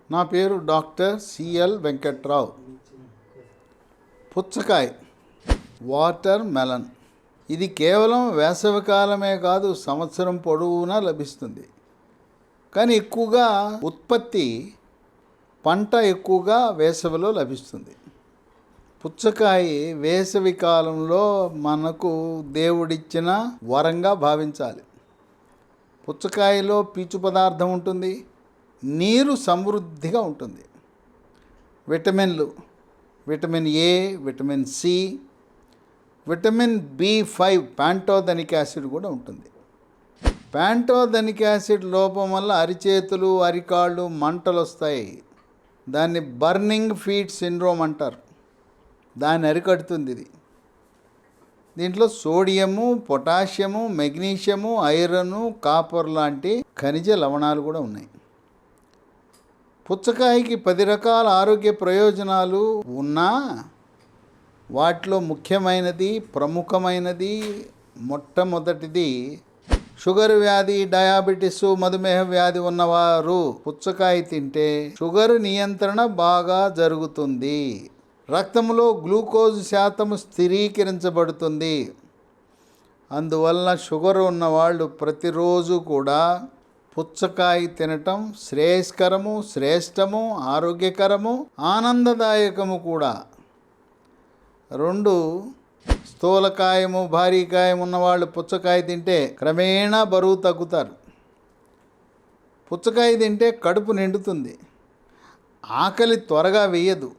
నా పేరు doctor CL Venkatrao. పుచ్చకాయ, వాటర్ మెలన్, ఇది కేవలం వేసవికాలమే కాదు, సంవత్సరం పొడవునా లభిస్తుంది. కానీ ఎక్కువగా పంట ఎక్కువగా వేసవిలో లభిస్తుంది. పుచ్చకాయ వేసవి కాలంలో మనకు దేవుడిచ్చిన వరంగా భావించాలి. పుచ్చకాయలో పీచు పదార్థం ఉంటుంది, నీరు సమృద్ధిగా ఉంటుంది. విటమిన్లు, vitamin A, vitamin C, vitamin B5 pantothenic acid కూడా ఉంటుంది. ప్యాంటోథెనిక్ యాసిడ్ లోపం వల్ల అరిచేతులు, అరికాళ్ళు మంటలు వస్తాయి. దాన్ని బర్నింగ్ ఫీట్ సిండ్రోమ్ అంటారు. దాన్ని అరికడుతుంది ఇది. దీంట్లో sodium, potassium, magnesium, iron, copper లాంటి ఖనిజ లవణాలు కూడా ఉన్నాయి. పుచ్చకాయకి 10 రకాల ఆరోగ్య ప్రయోజనాలు ఉన్నా వాటిలో ముఖ్యమైనది, ప్రముఖమైనది, మొట్టమొదటిది షుగర్ వ్యాధి, డయాబెటీస్, మధుమేహ వ్యాధి ఉన్నవారు పుచ్చకాయ తింటే షుగర్ నియంత్రణ బాగా జరుగుతుంది. రక్తంలో గ్లూకోజ్ శాతం స్థిరీకరించబడుతుంది. అందువలన షుగర్ ఉన్నవాళ్ళు ప్రతిరోజు కూడా పుచ్చకాయ తినటం శ్రేయస్కరము, శ్రేష్టము, ఆరోగ్యకరము, ఆనందదాయకము కూడా. 2, స్థూలకాయము, భారీకాయం ఉన్నవాళ్ళు పుచ్చకాయ తింటే క్రమేణా బరువు తగ్గుతారు. పుచ్చకాయ తింటే కడుపు నిండుతుంది, ఆకలి త్వరగా వేయదు,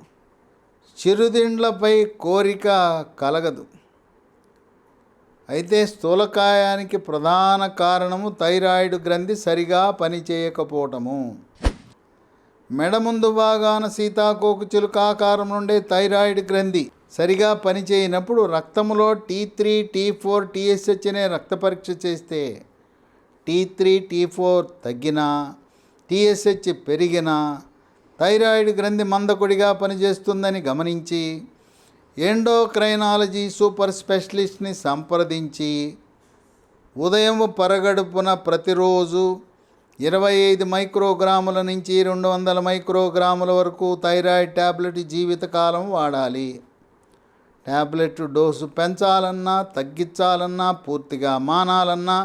చిరుతిండ్లపై కోరిక కలగదు. అయితే స్థూలకాయానికి ప్రధాన కారణము థైరాయిడ్ గ్రంథి సరిగా పనిచేయకపోవటము. మెడ ముందు భాగాన సీతాకోక చిలుక ఆకారం నుండే థైరాయిడ్ గ్రంథి సరిగా పనిచేయనప్పుడు రక్తంలో T3, T4, TSH అనే రక్త పరీక్ష చేస్తే T3, T4 తగ్గినా, TSH పెరిగినా థైరాయిడ్ గ్రంథి మందకొడిగా పనిచేస్తుందని గమనించి ఎండోక్రైనాలజీ సూపర్ స్పెషలిస్ట్ని సంప్రదించి ఉదయం పరగడుపున ప్రతిరోజు 25 మైక్రోగ్రాముల నుంచి 200 మైక్రోగ్రాముల వరకు థైరాయిడ్ ట్యాబ్లెట్ జీవితకాలం వాడాలి. ట్యాబ్లెట్ డోసు పెంచాలన్నా, తగ్గించాలన్నా, పూర్తిగా మానాలన్నా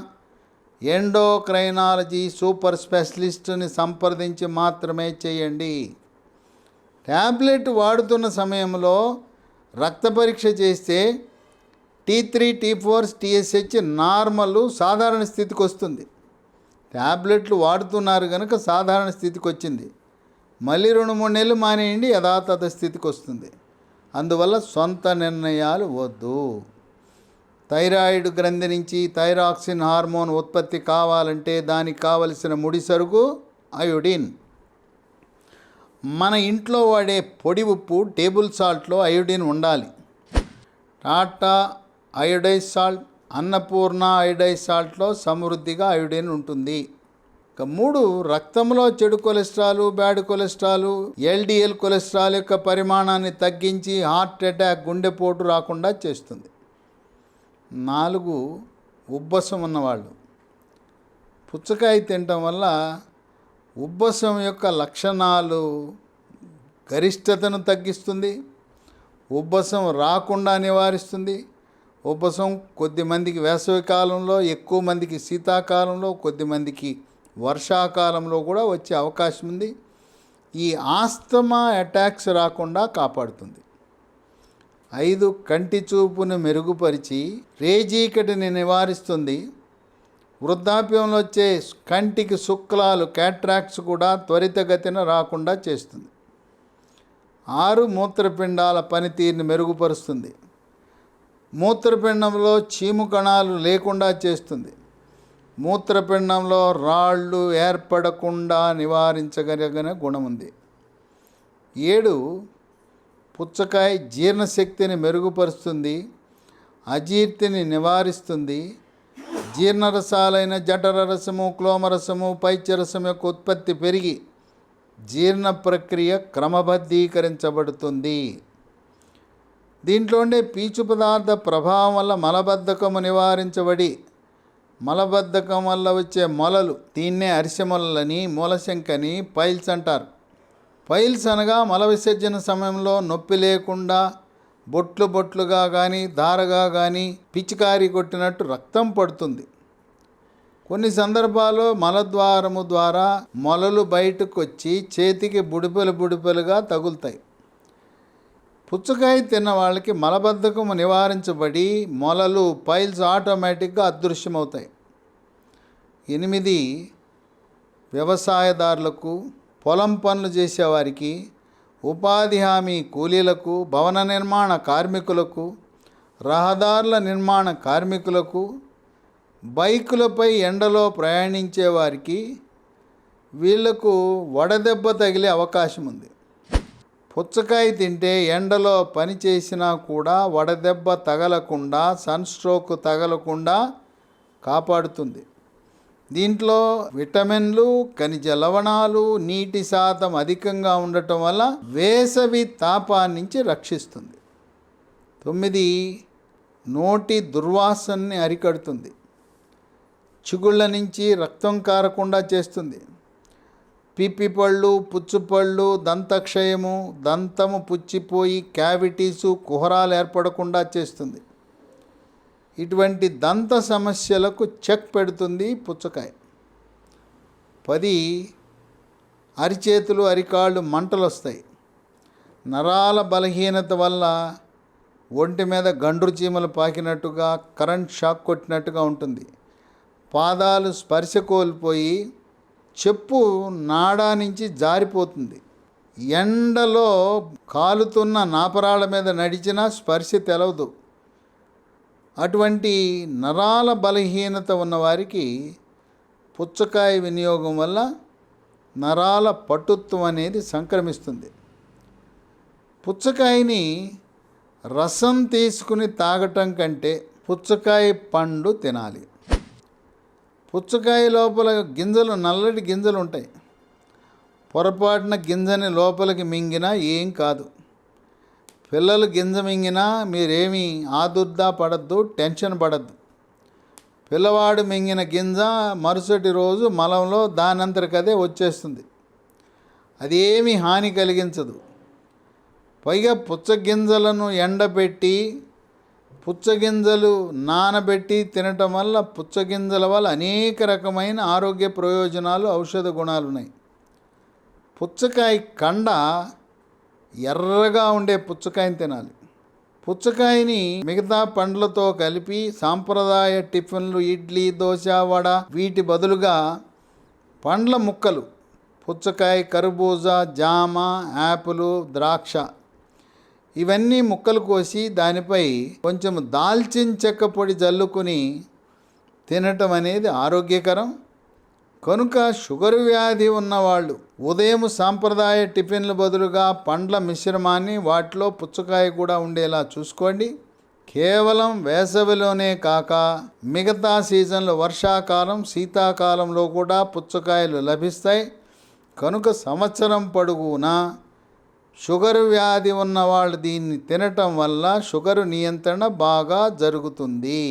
ఎండోక్రైనాలజీ సూపర్ స్పెషలిస్ట్ని సంప్రదించి మాత్రమే చేయండి. ట్యాబ్లెట్ వాడుతున్న సమయంలో రక్త పరీక్ష చేస్తే T3, T4, TSH నార్మల్, సాధారణ స్థితికి వస్తుంది. ట్యాబ్లెట్లు వాడుతున్నారు కనుక సాధారణ స్థితికి వచ్చింది. మళ్ళీ 2-3 నెలలు మానేయండి, యథాతథ స్థితికి వస్తుంది. అందువల్ల సొంత నిర్ణయాలు వద్దు. థైరాయిడ్ గ్రంథి నుంచి థైరాక్సిన్ హార్మోన్ ఉత్పత్తి కావాలంటే దానికి కావలసిన ముడి సరుకు అయోడిన్. మన ఇంట్లో వాడే పొడి ఉప్పు, టేబుల్ సాల్ట్లో అయోడిన్ ఉండాలి. Tata iodised salt, Annapurna iodised సాల్ట్లో సమృద్ధిగా అయోడిన్ ఉంటుంది. 3, రక్తంలో చెడు cholesterol, bad cholesterol, LDL cholesterol యొక్క పరిమాణాన్ని తగ్గించి హార్ట్ అటాక్, గుండెపోటు రాకుండా చేస్తుంది. 4, ఉబ్బసం ఉన్నవాళ్ళు పుచ్చకాయ తినటం వల్ల ఉబ్బసం యొక్క లక్షణాలు గరిష్టతను తగ్గిస్తుంది, ఉబ్బసం రాకుండా నివారిస్తుంది. ఉబ్బసం కొద్దిమందికి వేసవికాలంలో, ఎక్కువ మందికి శీతాకాలంలో, కొద్దిమందికి వర్షాకాలంలో కూడా వచ్చే అవకాశం ఉంది. ఈ ఆస్తమా అటాక్స్ రాకుండా కాపాడుతుంది. 5, కంటి చూపును మెరుగుపరిచి రేజీకటిని నివారిస్తుంది. వృద్ధాప్యంలో వచ్చే కంటికి శుక్లాలు, క్యాట్రాక్ట్స్ కూడా త్వరితగతిన రాకుండా చేస్తుంది. 6, మూత్రపిండాల పనితీరుని మెరుగుపరుస్తుంది. మూత్రపిండంలో చీము కణాలు లేకుండా చేస్తుంది. మూత్రపిండంలో రాళ్ళు ఏర్పడకుండా నివారించగలిగిన గుణం ఉంది. 7, పుచ్చకాయ జీర్ణశక్తిని మెరుగుపరుస్తుంది, అజీర్తిని నివారిస్తుంది. జీర్ణరసాలైన జఠర రసము, క్లోమరసము, పైత్యరసం యొక్క ఉత్పత్తి పెరిగి జీర్ణ ప్రక్రియ క్రమబద్ధీకరించబడుతుంది. దీంట్లో ఉండే పీచు పదార్థ ప్రభావం వల్ల మలబద్ధకము నివారించబడి మలబద్ధకం వల్ల వచ్చే మొలలు, దీన్నే అరిసె మొలలని, మూలశంకని, పైల్స్ అంటారు. పైల్స్ అనగా మల విసర్జన సమయంలో నొప్పి లేకుండా బొట్లు బొట్లుగా కానీ ధారగా కానీ పిచికారి కొట్టినట్టు రక్తం పడుతుంది. కొన్ని సందర్భాల్లో మలద్వారము ద్వారా మొలలు బయటకు వచ్చి చేతికి బుడిపెలుగా తగులుతాయి. పుచ్చకాయ తిన్న వాళ్ళకి మలబద్ధకము నివారించబడి మొలలు పైల్స్ ఆటోమేటిక్గా అదృశ్యమవుతాయి. 8 వ్యవసాయదారులకు, పొలం పనులు చేసేవారికి, ఉపాధి హామీ కూలీలకు, భవన నిర్మాణ కార్మికులకు, రహదారుల నిర్మాణ కార్మికులకు, బైకులపై ఎండలో ప్రయాణించే వారికి వీళ్లకు వడదెబ్బ తగిలే అవకాశం ఉంది. పుచ్చకాయ తింటే ఎండలో పని చేసినా కూడా వడదెబ్బ తగలకుండా, సన్స్ట్రోక్ తగలకుండా కాపాడుతుంది. దీంట్లో విటమిన్లు, ఖనిజ లవణాలు, నీటి శాతం అధికంగా ఉండటం వల్ల వేసవి తాపాన్నించి రక్షిస్తుంది. 9 నోటి దుర్వాసనని అరికడుతుంది. చిగుళ్ళ నుంచి రక్తం కారకుండా చేస్తుంది. పిప్పి పళ్ళు, పుచ్చుపళ్ళు, దంతక్షయము, దంతము పుచ్చిపోయి క్యావిటీసు, కుహరాలు ఏర్పడకుండా చేస్తుంది. ఇటువంటి దంత సమస్యలకు చెక్ పెడుతుంది పుచ్చకాయ. 10 అరిచేతులు, అరికాళ్ళు మంటలు వస్తాయి. నరాల బలహీనత వల్ల ఒంటి మీద గండ్రు చీమలు పాకినట్టుగా, కరెంట్ షాక్ కొట్టినట్టుగా ఉంటుంది. పాదాలు స్పర్శ కోల్పోయి చెప్పు నాడా నుంచి జారిపోతుంది. ఎండలో కాలుతున్న నాపరాళ్ళ మీద నడిచినా స్పర్శ తెలవదు. అటువంటి నరాల బలహీనత ఉన్నవారికి పుచ్చకాయ వినియోగం వల్ల నరాల పటుత్వం అనేది సంక్రమిస్తుంది. పుచ్చకాయని రసం తీసుకుని తాగటం కంటే పుచ్చకాయ పండు తినాలి. పుచ్చకాయ లోపల గింజలు, నల్లటి గింజలు ఉంటాయి. పొరపాటున గింజని లోపలికి మింగినా ఏం కాదు. పిల్లలు గింజ మింగినా మీరేమీ ఆదుర్దా పడద్దు, టెన్షన్ పడద్దు. పిల్లవాడు మింగిన గింజ మరుసటి రోజు మలంలో దానంతరకదే వచ్చేస్తుంది. అదేమీ హాని కలిగించదు. పైగా పుచ్చగింజలను ఎండబెట్టి, పుచ్చగింజలు నానబెట్టి తినటం వల్ల పుచ్చగింజల వల్ల అనేక రకమైన ఆరోగ్య ప్రయోజనాలు, ఔషధ గుణాలు ఉన్నాయి. పుచ్చకాయ కండ ఎర్రగా ఉండే పుచ్చకాయని తినాలి. పుచ్చకాయని మిగతా పండ్లతో కలిపి సాంప్రదాయ టిఫిన్లు, ఇడ్లీ, దోశ, వడ వీటి బదులుగా పండ్ల ముక్కలు, పుచ్చకాయ, కర్బూజా, జామ, యాపిల్, ద్రాక్ష ఇవన్నీ ముక్కలు కోసి దానిపై కొంచెం దాల్చిన చెక్క పొడి జల్లుకొని తినటం అనేది ఆరోగ్యకరం. కనుక షుగర్ వ్యాధి ఉన్నవాళ్ళు ఉదయం సాంప్రదాయ టిఫిన్ల బదులుగా పండ్ల మిశ్రమాన్ని వాటిలో పుచ్చకాయ కూడా ఉండేలా చూసుకోండి. కేవలం వేసవిలోనే కాక మిగతా సీజన్లు, వర్షాకాలం, శీతాకాలంలో కూడా పుచ్చకాయలు లభిస్తాయి. కనుక సంవత్సరం పొడుగునా షుగర్ వ్యాధి ఉన్నవాళ్ళు దీన్ని తినటం వల్ల షుగరు నియంత్రణ బాగా జరుగుతుంది.